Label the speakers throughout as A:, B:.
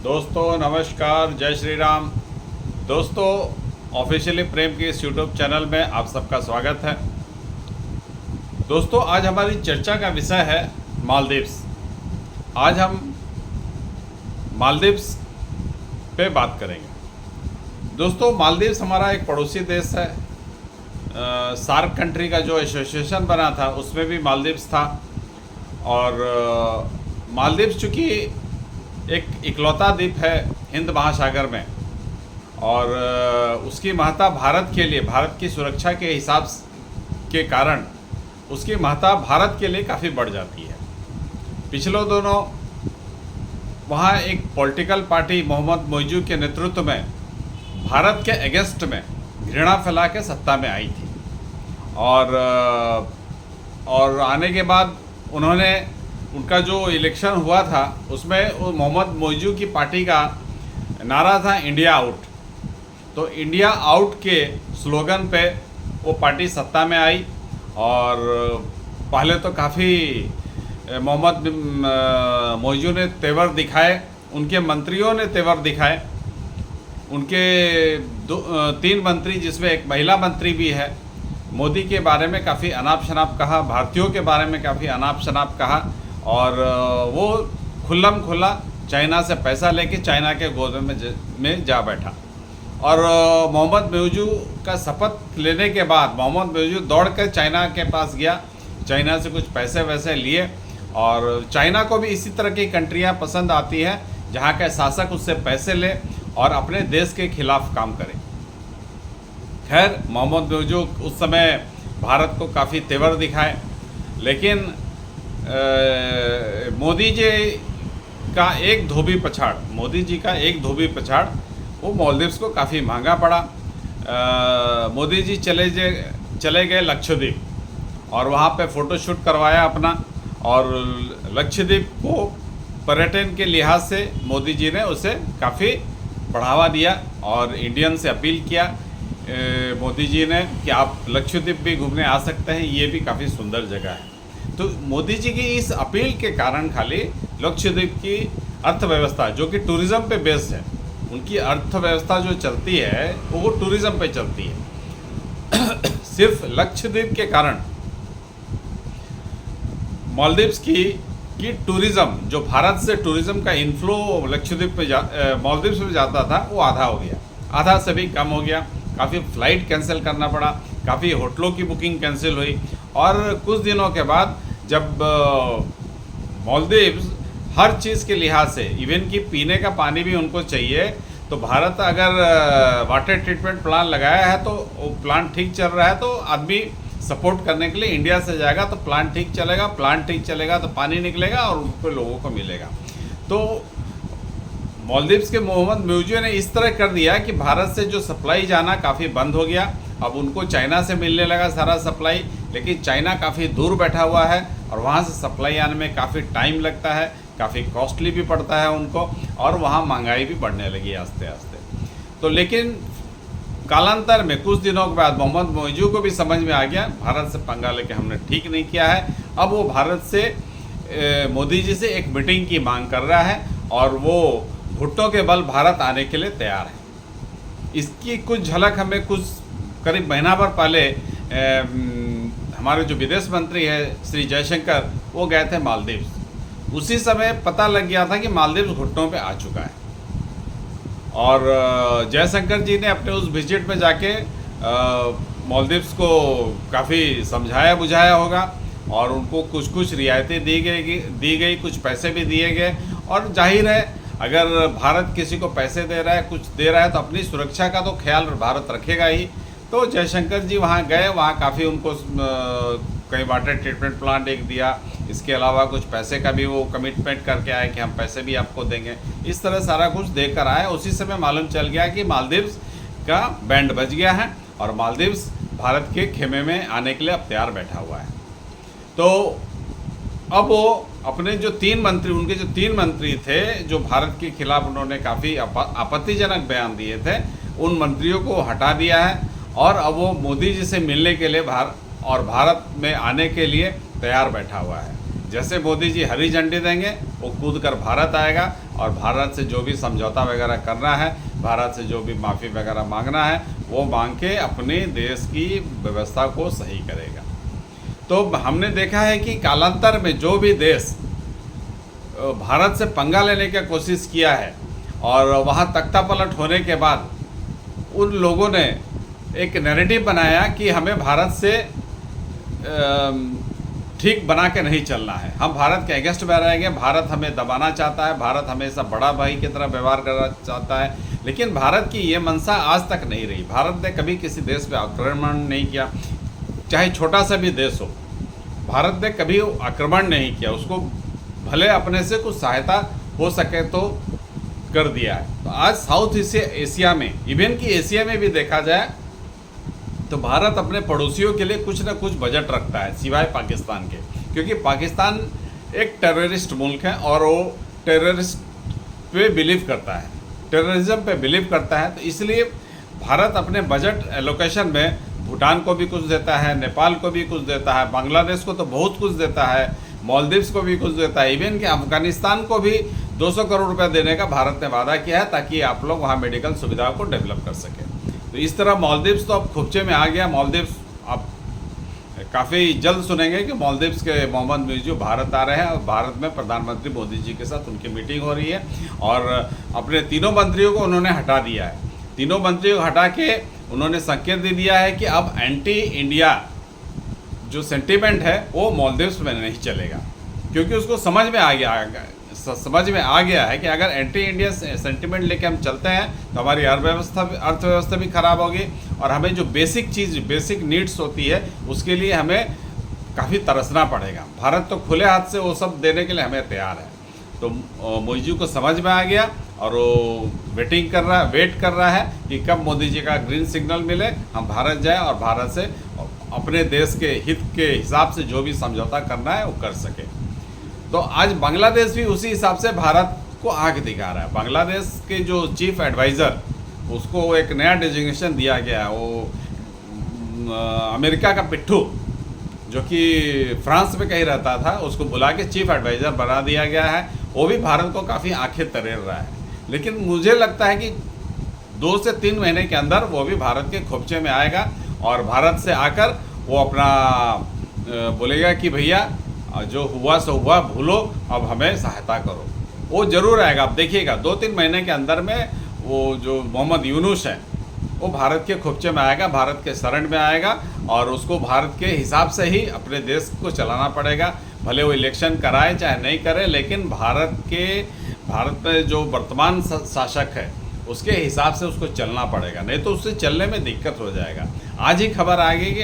A: दोस्तों नमस्कार, जय श्री राम। दोस्तों, ऑफिशियली प्रेम के इस यूट्यूब चैनल में आप सबका स्वागत है। दोस्तों, आज हमारी चर्चा का विषय है मालदीव्स। आज हम मालदीव्स पे बात करेंगे। दोस्तों, मालदीव्स हमारा एक पड़ोसी देश है। सार्क कंट्री का जो एसोसिएशन बना था उसमें भी मालदीव्स था। और मालदीव्स चूँकि एक इकलौता द्वीप है हिंद महासागर में, और उसकी महत्ता भारत के लिए, भारत की सुरक्षा के हिसाब के कारण उसकी महत्ता भारत के लिए काफ़ी बढ़ जाती है। पिछले दिनों वहाँ एक पॉलिटिकल पार्टी मोहम्मद मोइजू के नेतृत्व में भारत के अगेंस्ट में घृणा फैला के सत्ता में आई थी। और आने के बाद उनका जो इलेक्शन हुआ था उसमें मोहम्मद मोइजू की पार्टी का नारा था इंडिया आउट। तो इंडिया आउट के स्लोगन पे वो पार्टी सत्ता में आई। और पहले तो काफ़ी मोहम्मद मोइजू ने तेवर दिखाए, उनके मंत्रियों ने तेवर दिखाए। उनके 3 मंत्री, जिसमें एक महिला मंत्री भी है, मोदी के बारे में काफ़ी अनाप शनाप कहा, भारतीयों के बारे में काफ़ी अनाप शनाप कहा। और वो खुल्लम खुल्ला चाइना से पैसा लेके चाइना के गोद में जा बैठा। और मोहम्मद मोइजू का शपथ लेने के बाद मोहम्मद मोइजू दौड़ कर चाइना के पास गया, चाइना से कुछ पैसे वैसे लिए। और चाइना को भी इसी तरह की कंट्रियां पसंद आती हैं जहां के शासक उससे पैसे ले और अपने देश के खिलाफ काम करे। खैर, मोहम्मद मोइजू उस समय भारत को काफ़ी तेवर दिखाए, लेकिन मोदी जी का एक धोबी पछाड़ वो मालदीव्स को काफ़ी महंगा पड़ा। मोदी जी चले गए लक्षद्वीप और वहाँ पे फ़ोटोशूट करवाया अपना। और लक्षद्वीप को पर्यटन के लिहाज से मोदी जी ने उसे काफ़ी बढ़ावा दिया और इंडियन से अपील किया मोदी जी ने कि आप लक्षद्वीप भी घूमने आ सकते हैं, ये भी काफ़ी सुंदर जगह है। तो मोदी जी की इस अपील के कारण खाली लक्षद्वीप की अर्थव्यवस्था, जो कि टूरिज़्म पे बेस्ड है, उनकी अर्थव्यवस्था जो चलती है वो टूरिज़्म पे चलती है। सिर्फ लक्षद्वीप के कारण मालदीव्स की टूरिज़्म, जो भारत से टूरिज़्म का इनफ्लो लक्षद्वीप पे मालदीव्स में जाता था, वो आधा हो गया, आधा से भी कम हो गया। काफ़ी फ़्लाइट कैंसिल करना पड़ा, काफ़ी होटलों की बुकिंग कैंसिल हुई। और कुछ दिनों के बाद जब मालदीव्स हर चीज़ के लिहाज से, इवन कि पीने का पानी भी उनको चाहिए, तो भारत अगर वाटर ट्रीटमेंट प्लांट लगाया है तो वो प्लांट ठीक चल रहा है तो आदमी सपोर्ट करने के लिए इंडिया से जाएगा, तो प्लांट ठीक चलेगा तो पानी निकलेगा और उनको लोगों को मिलेगा। तो मालदीव्स के मोहम्मद मोइजू ने इस तरह कर दिया कि भारत से जो सप्लाई जाना काफ़ी बंद हो गया। अब उनको चाइना से मिलने लगा सारा सप्लाई, लेकिन चाइना काफ़ी दूर बैठा हुआ है और वहाँ से सप्लाई आने में काफ़ी टाइम लगता है, काफ़ी कॉस्टली भी पड़ता है उनको, और वहाँ महंगाई भी बढ़ने लगी आस्ते आस्ते। तो लेकिन कालांतर में कुछ दिनों के बाद मोहम्मद मोइजू को भी समझ में आ गया भारत से पंगा लेके हमने ठीक नहीं किया है। अब वो भारत से मोदी जी से एक मीटिंग की मांग कर रहा है और वो घुटनों के बल भारत आने के लिए तैयार है। इसकी कुछ झलक हमें कुछ करीब महीना भर पहले हमारे जो विदेश मंत्री है श्री जयशंकर, वो गए थे मालदीव्स। उसी समय पता लग गया था कि मालदीव्स घुटनों पे आ चुका है। और जयशंकर जी ने अपने उस विजिट में जाके मालदीव्स को काफ़ी समझाया बुझाया होगा और उनको कुछ रियायतें दी गई, कुछ पैसे भी दिए गए। और जाहिर है, अगर भारत किसी को पैसे दे रहा है, कुछ दे रहा है, तो अपनी सुरक्षा का तो ख्याल भारत रखेगा ही। तो जयशंकर जी वहाँ गए, वहाँ काफ़ी उनको कई वाटर ट्रीटमेंट प्लांट एक दिया, इसके अलावा कुछ पैसे का भी वो कमिटमेंट करके आए कि हम पैसे भी आपको देंगे। इस तरह सारा कुछ देकर आए। उसी समय मालूम चल गया कि मालदीव्स का बैंड बज गया है और मालदीव्स भारत के खेमे में आने के लिए अब तैयार बैठा हुआ है। तो अब वो अपने जो 3 मंत्री, उनके जो 3 मंत्री थे जो भारत के खिलाफ उन्होंने काफ़ी आपत्तिजनक बयान दिए थे, उन मंत्रियों को हटा दिया है और अब वो मोदी जी से मिलने के लिए भारत में आने के लिए तैयार बैठा हुआ है। जैसे मोदी जी हरी झंडी देंगे वो कूद कर भारत आएगा और भारत से जो भी समझौता वगैरह करना है, भारत से जो भी माफ़ी वगैरह मांगना है, वो मांग के अपने देश की व्यवस्था को सही करेगा। तो हमने देखा है कि कालांतर में जो भी देश भारत से पंगा लेने की कोशिश किया है और वहाँ तख्तापलट होने के बाद उन लोगों ने एक नैरेटिव बनाया कि हमें भारत से ठीक बना के नहीं चलना है, हम भारत के अगेंस्ट में रहेंगे, भारत हमें दबाना चाहता है, भारत हमेशा बड़ा भाई की तरह व्यवहार करना चाहता है। लेकिन भारत की ये मंशा आज तक नहीं रही। भारत ने कभी किसी देश पे आक्रमण नहीं किया, चाहे छोटा सा भी देश हो, भारत ने कभी आक्रमण नहीं किया। उसको भले अपने से कुछ सहायता हो सके तो कर दिया है। तो आज साउथ एशिया में, इवन कि एशिया में भी देखा जाए तो भारत अपने पड़ोसियों के लिए कुछ ना कुछ बजट रखता है सिवाय पाकिस्तान के, क्योंकि पाकिस्तान एक टेररिस्ट मुल्क है और वो टेररिस्ट पे बिलीव करता है, टेररिज्म पे बिलीव करता है। तो इसलिए भारत अपने बजट एलोकेशन में भूटान को भी कुछ देता है, नेपाल को भी कुछ देता है, बांग्लादेश को तो बहुत कुछ देता है, मालदीव्स को भी कुछ देता है, इवन कि अफगानिस्तान को भी 200 करोड़ रुपए देने का भारत ने वादा किया है ताकि आप लोग वहाँ मेडिकल सुविधाओं को डेवलप कर सकें। तो इस तरह मालदीव्स तो अब खुपचे में आ गया। मालदीव्स आप काफ़ी जल्द सुनेंगे कि मालदीव्स के मोहम्मद मुइज़ भारत आ रहे हैं और भारत में प्रधानमंत्री मोदी जी के साथ उनकी मीटिंग हो रही है और अपने तीनों मंत्रियों को उन्होंने हटा दिया है। तीनों मंत्रियों को हटा के उन्होंने संकेत दे दिया है कि अब एंटी इंडिया जो सेंटीमेंट है वो मालदीव्स में नहीं चलेगा, क्योंकि उसको समझ में आ गया है कि अगर एंटी इंडिया सेंटीमेंट लेके हम चलते हैं तो हमारी अर्थव्यवस्था भी खराब होगी और हमें जो बेसिक नीड्स होती है उसके लिए हमें काफ़ी तरसना पड़ेगा। भारत तो खुले हाथ से वो सब देने के लिए हमें तैयार है। तो मोदी को समझ में आ गया और वो वेट कर रहा है कि कब मोदी जी का ग्रीन सिग्नल मिले, हम भारत जाएं और भारत से अपने देश के हित के हिसाब से जो भी समझौता करना है वो कर सके। तो आज बांग्लादेश भी उसी हिसाब से भारत को आंख दिखा रहा है। बांग्लादेश के जो चीफ एडवाइज़र, उसको एक नया डेजिग्नेशन दिया गया है, वो अमेरिका का पिट्ठू जो कि फ्रांस में कहीं रहता था, उसको बुला के चीफ एडवाइज़र बना दिया गया है। वो भी भारत को काफ़ी आंखें तरेर रहा है। लेकिन मुझे लगता है कि 2 से 3 महीने के अंदर वो भी भारत के खोपचे में आएगा और भारत से आकर वो अपना बोलेगा कि भैया जो हुआ सो हुआ, भूलो, अब हमें सहायता करो। वो ज़रूर आएगा। आप देखिएगा 2-3 महीने के अंदर में वो जो मोहम्मद यूनुस है वो भारत के खोपचे में आएगा, भारत के शरण में आएगा और उसको भारत के हिसाब से ही अपने देश को चलाना पड़ेगा। भले वो इलेक्शन कराए चाहे नहीं करे, लेकिन भारत में जो वर्तमान शासक है उसके हिसाब से उसको चलना पड़ेगा, नहीं तो उससे चलने में दिक्कत हो जाएगा। आज ही खबर आ गई कि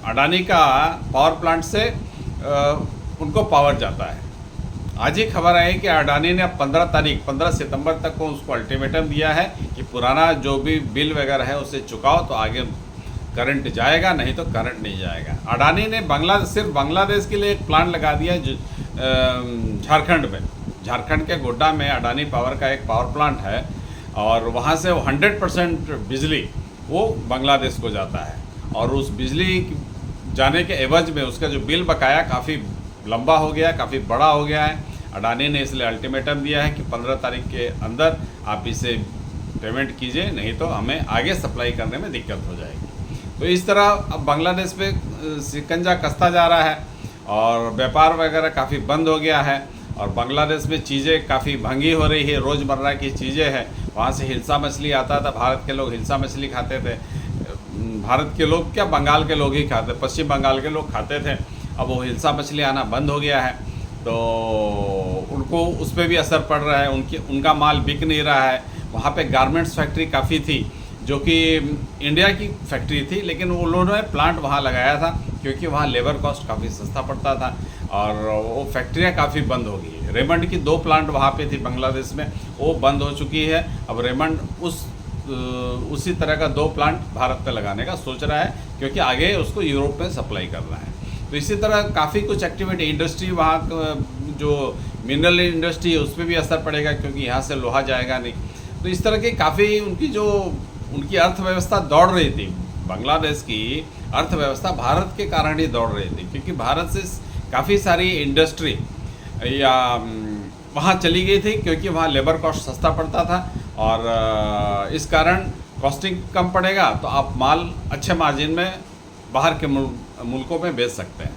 A: अडानी का पावर प्लांट से उनको पावर जाता है। आज ही खबर आई कि अडानी ने अब 15 सितंबर तक को उसको अल्टीमेटम दिया है कि पुराना जो भी बिल वगैरह है उसे चुकाओ तो आगे करंट जाएगा, नहीं तो करंट नहीं जाएगा। अडानी ने सिर्फ बांग्लादेश के लिए एक प्लांट लगा दिया झारखंड में। झारखंड के गोड्डा में अडानी पावर का एक पावर प्लांट है और वहाँ से 100% बिजली वो बांग्लादेश को जाता है और उस बिजली जाने के एवज में उसका जो बिल बकाया काफ़ी लंबा हो गया, काफ़ी बड़ा हो गया है। अडानी ने इसलिए अल्टीमेटम दिया है कि 15 तारीख के अंदर आप इसे पेमेंट कीजिए, नहीं तो हमें आगे सप्लाई करने में दिक्कत हो जाएगी। तो इस तरह अब बांग्लादेश पे शिकंजा कसता जा रहा है और व्यापार वगैरह काफ़ी बंद हो गया है और बांग्लादेश में चीज़ें काफ़ी महंगी हो रही है, रोज़मर्रा की चीज़ें हैं। वहाँ से हिल्सा मछली आता था, भारत के लोग हिल्सा मछली खाते थे। भारत के लोग क्या, बंगाल के लोग ही खाते, पश्चिम बंगाल के लोग खाते थे। अब वो हिल्सा मछली आना बंद हो गया है तो उनको उस पर भी असर पड़ रहा है, उनका माल बिक नहीं रहा है। वहाँ पे गारमेंट्स फैक्ट्री काफ़ी थी जो कि इंडिया की फैक्ट्री थी, लेकिन उन्होंने प्लांट वहाँ लगाया था क्योंकि वहाँ लेबर कॉस्ट काफ़ी सस्ता पड़ता था और वो फैक्ट्रियाँ काफ़ी बंद हो गई। रेमंड की 2 प्लांट वहाँ पे थी बांग्लादेश में, वो बंद हो चुकी है। अब रेमंड उसी तरह का 2 प्लांट भारत में लगाने का सोच रहा है क्योंकि आगे उसको यूरोप में सप्लाई करना है। तो इसी तरह काफ़ी कुछ एक्टिविटी, इंडस्ट्री, वहाँ जो मिनरल इंडस्ट्री है उस पर भी असर पड़ेगा क्योंकि यहाँ से लोहा जाएगा नहीं। तो इस तरह की काफ़ी उनकी अर्थव्यवस्था दौड़ रही थी। बांग्लादेश की अर्थव्यवस्था भारत के कारण ही दौड़ रही थी क्योंकि भारत से काफ़ी सारी इंडस्ट्री या वहाँ चली गई थी, क्योंकि वहाँ लेबर कॉस्ट सस्ता पड़ता था और इस कारण कॉस्टिंग कम पड़ेगा तो आप माल अच्छे मार्जिन में बाहर के मुल्कों में बेच सकते हैं।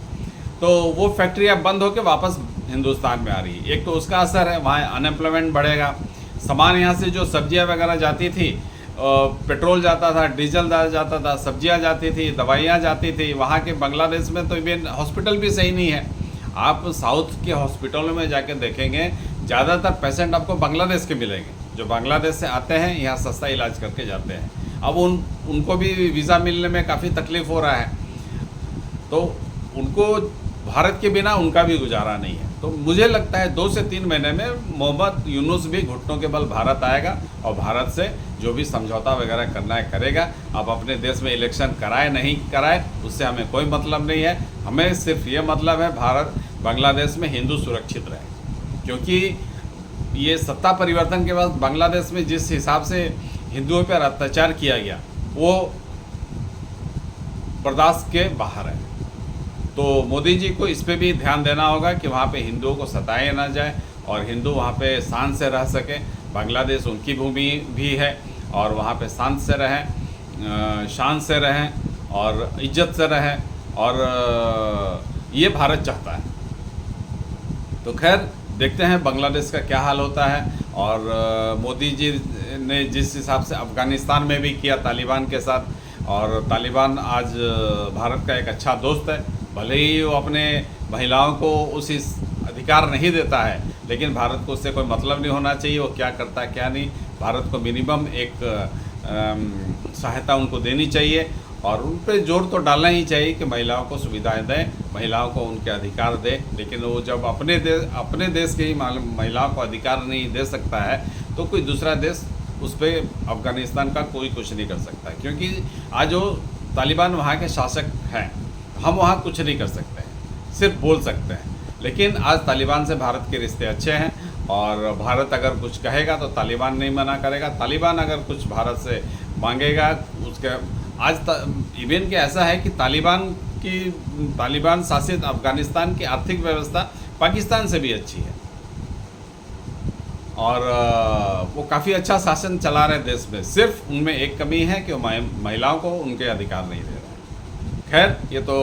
A: तो वो फैक्ट्री अब बंद होकर वापस हिंदुस्तान में आ रही है। एक तो उसका असर है, वहाँ अनएम्प्लॉयमेंट बढ़ेगा। सामान यहाँ से जो सब्जियाँ वगैरह जाती थी, पेट्रोल जाता था, डीजल जाता था, सब्जियाँ जाती थी, दवाइयाँ जाती थी, वहाँ के बांग्लादेश में तो इवन हॉस्पिटल भी सही नहीं है। आप साउथ के हॉस्पिटलों में जाके देखेंगे ज़्यादातर पेशेंट आपको बांग्लादेश के मिलेंगे, जो बांग्लादेश से आते हैं यहाँ सस्ता इलाज करके जाते हैं। अब उनको भी वीज़ा मिलने में काफ़ी तकलीफ़ हो रहा है, तो उनको भारत के बिना उनका भी गुजारा नहीं है। तो मुझे लगता है 2 से 3 महीने में मोहम्मद यूनुस भी घुटनों के बल भारत आएगा और भारत से जो भी समझौता वगैरह करना है करेगा। अब अपने देश में इलेक्शन कराए नहीं कराए उससे हमें कोई मतलब नहीं है, हमें सिर्फ ये मतलब है भारत बांग्लादेश में हिंदू सुरक्षित रहे। क्योंकि ये सत्ता परिवर्तन के बाद बांग्लादेश में जिस हिसाब से हिंदुओं पर अत्याचार किया गया वो बर्दाश्त के बाहर है। तो मोदी जी को इस पे भी ध्यान देना होगा कि वहाँ पे हिंदुओं को सताया ना जाए और हिंदू वहाँ पे शांत से रह सके। बांग्लादेश उनकी भूमि भी है और वहाँ पे शांत से रहें, शान से रहें और इज्जत से रहें, और ये भारत चाहता है। तो खैर देखते हैं बांग्लादेश का क्या हाल होता है। और मोदी जी ने जिस हिसाब से अफ़गानिस्तान में भी किया तालिबान के साथ, और तालिबान आज भारत का एक अच्छा दोस्त है, भले ही वो अपने महिलाओं को उसी अधिकार नहीं देता है, लेकिन भारत को उससे कोई मतलब नहीं होना चाहिए वो क्या करता है क्या नहीं। भारत को मिनिमम एक सहायता उनको देनी चाहिए और उन पर जोर तो डालना ही चाहिए कि महिलाओं को सुविधाएं दें, महिलाओं को उनके अधिकार दें। लेकिन वो जब अपने देश के ही महिलाओं को अधिकार नहीं दे सकता है तो कोई दूसरा देश उस पर अफ़गानिस्तान का कोई कुछ नहीं कर सकता, क्योंकि आज जो तालिबान वहाँ के शासक हैं, हम वहाँ कुछ नहीं कर सकते हैं, सिर्फ बोल सकते हैं। लेकिन आज तालिबान से भारत के रिश्ते अच्छे हैं और भारत अगर कुछ कहेगा तो तालिबान नहीं मना करेगा, तालिबान अगर कुछ भारत से मांगेगा उसके आज इवन के ऐसा है कि तालिबान शासित अफ़गानिस्तान की आर्थिक व्यवस्था पाकिस्तान से भी अच्छी है और वो काफ़ी अच्छा शासन चला रहे देश में। सिर्फ उनमें एक कमी है कि महिलाओं को उनके अधिकार नहीं दे रहे हैं। खैर ये तो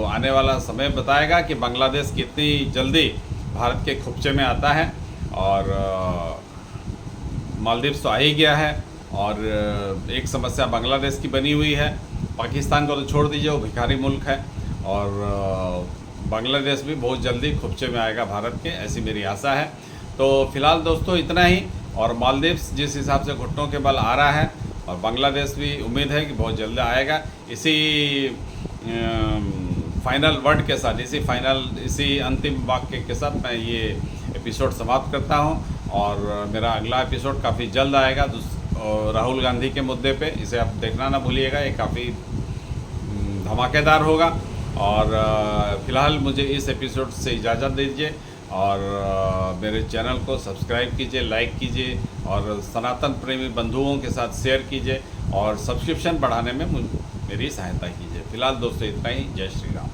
A: आने वाला समय बताएगा कि बांग्लादेश कितनी जल्दी भारत के खुपचे में आता है। और मालदीव्स तो आ ही गया है और एक समस्या बांग्लादेश की बनी हुई है। पाकिस्तान को तो छोड़ दीजिए, वो भिखारी मुल्क है, और बांग्लादेश भी बहुत जल्दी खुपचे में आएगा भारत के, ऐसी मेरी आशा है। तो फिलहाल दोस्तों इतना ही। और मालदीव्स जिस हिसाब से घुटनों के बल आ रहा है और बांग्लादेश भी उम्मीद है कि बहुत जल्दी आएगा। इसी फाइनल वर्ड के साथ, इसी अंतिम वाक्य के साथ मैं ये एपिसोड समाप्त करता हूँ और मेरा अगला एपिसोड काफ़ी जल्द आएगा राहुल गांधी के मुद्दे पे। इसे आप देखना ना भूलिएगा, ये काफ़ी धमाकेदार होगा। और फिलहाल मुझे इस एपिसोड से इजाज़त दीजिए और मेरे चैनल को सब्सक्राइब कीजिए, लाइक कीजिए और सनातन प्रेमी बंधुओं के साथ शेयर कीजिए और सब्सक्रिप्शन बढ़ाने में मेरी सहायता कीजिए। फिलहाल दोस्तों इतना ही। जय श्री राम।